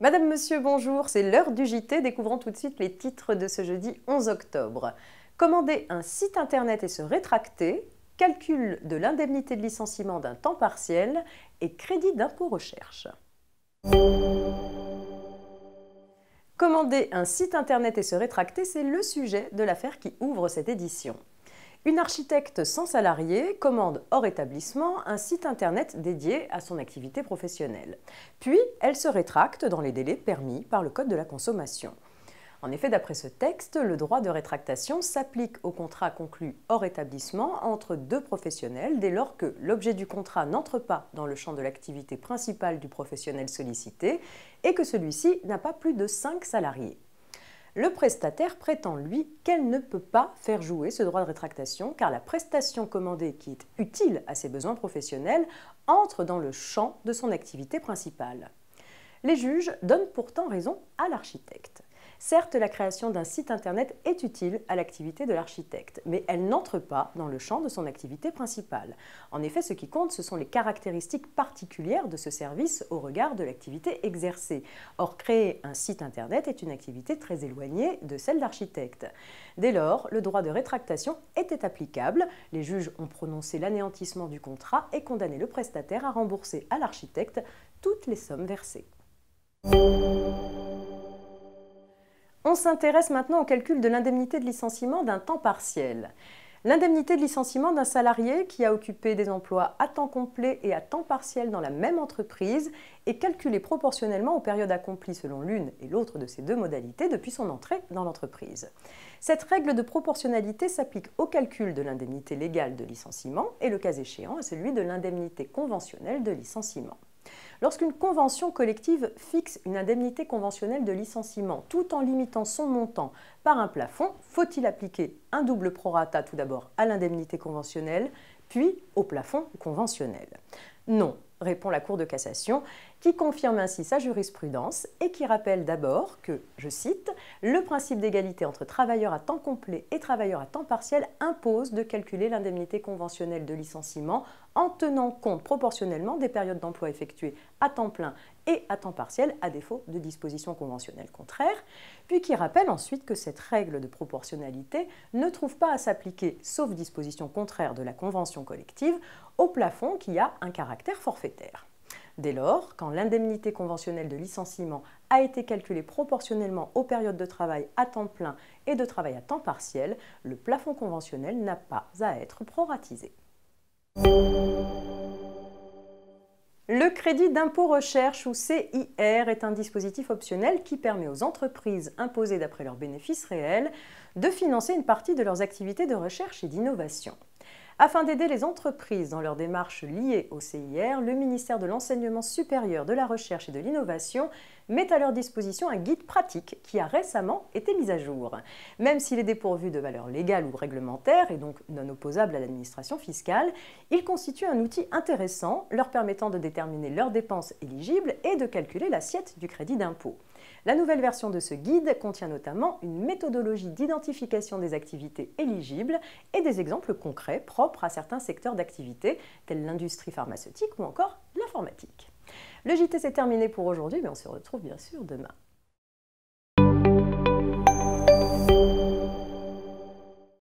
Madame, Monsieur, bonjour, c'est l'heure du JT. Découvrons tout de suite les titres de ce jeudi 11 octobre. Commander un site internet et se rétracter, calcul de l'indemnité de licenciement d'un temps partiel et crédit d'impôt recherche. Commander un site internet et se rétracter, c'est le sujet de l'affaire qui ouvre cette édition. Une architecte sans salarié commande hors établissement un site internet dédié à son activité professionnelle. Puis, elle se rétracte dans les délais permis par le Code de la consommation. En effet, d'après ce texte, le droit de rétractation s'applique au contrat conclu hors établissement entre deux professionnels dès lors que l'objet du contrat n'entre pas dans le champ de l'activité principale du professionnel sollicité et que celui-ci n'a pas plus de 5 salariés. Le prestataire prétend, lui, qu'elle ne peut pas faire jouer ce droit de rétractation car la prestation commandée qui est utile à ses besoins professionnels entre dans le champ de son activité principale. Les juges donnent pourtant raison à l'architecte. Certes, la création d'un site internet est utile à l'activité de l'architecte, mais elle n'entre pas dans le champ de son activité principale. En effet, ce qui compte, ce sont les caractéristiques particulières de ce service au regard de l'activité exercée. Or, créer un site internet est une activité très éloignée de celle d'architecte. Dès lors, le droit de rétractation était applicable. Les juges ont prononcé l'anéantissement du contrat et condamné le prestataire à rembourser à l'architecte toutes les sommes versées. On s'intéresse maintenant au calcul de l'indemnité de licenciement d'un temps partiel. L'indemnité de licenciement d'un salarié qui a occupé des emplois à temps complet et à temps partiel dans la même entreprise est calculée proportionnellement aux périodes accomplies selon l'une et l'autre de ces deux modalités depuis son entrée dans l'entreprise. Cette règle de proportionnalité s'applique au calcul de l'indemnité légale de licenciement et, le cas échéant, à celui de l'indemnité conventionnelle de licenciement. Lorsqu'une convention collective fixe une indemnité conventionnelle de licenciement tout en limitant son montant par un plafond, faut-il appliquer un double prorata tout d'abord à l'indemnité conventionnelle, puis au plafond conventionnel? Non, répond la Cour de cassation, qui confirme ainsi sa jurisprudence et qui rappelle d'abord que, je cite, « le principe d'égalité entre travailleurs à temps complet et travailleurs à temps partiel impose de calculer l'indemnité conventionnelle de licenciement en tenant compte proportionnellement des périodes d'emploi effectuées à temps plein et à temps partiel à défaut de dispositions conventionnelles contraires », puis qui rappelle ensuite que cette règle de proportionnalité ne trouve pas à s'appliquer, sauf disposition contraire de la convention collective, au plafond qui a un caractère forfaitaire. Dès lors, quand l'indemnité conventionnelle de licenciement a été calculée proportionnellement aux périodes de travail à temps plein et de travail à temps partiel, le plafond conventionnel n'a pas à être proratisé. Le crédit d'impôt recherche ou CIR est un dispositif optionnel qui permet aux entreprises imposées d'après leurs bénéfices réels de financer une partie de leurs activités de recherche et d'innovation. Afin d'aider les entreprises dans leurs démarches liées au CIR, le ministère de l'Enseignement supérieur, de la Recherche et de l'Innovation met à leur disposition un guide pratique qui a récemment été mis à jour. Même s'il est dépourvu de valeur légale ou réglementaire et donc non opposable à l'administration fiscale, il constitue un outil intéressant leur permettant de déterminer leurs dépenses éligibles et de calculer l'assiette du crédit d'impôt. La nouvelle version de ce guide contient notamment une méthodologie d'identification des activités éligibles et des exemples concrets propres à certains secteurs d'activité, tels l'industrie pharmaceutique ou encore l'informatique. Le JT s'est terminé pour aujourd'hui, mais on se retrouve bien sûr demain.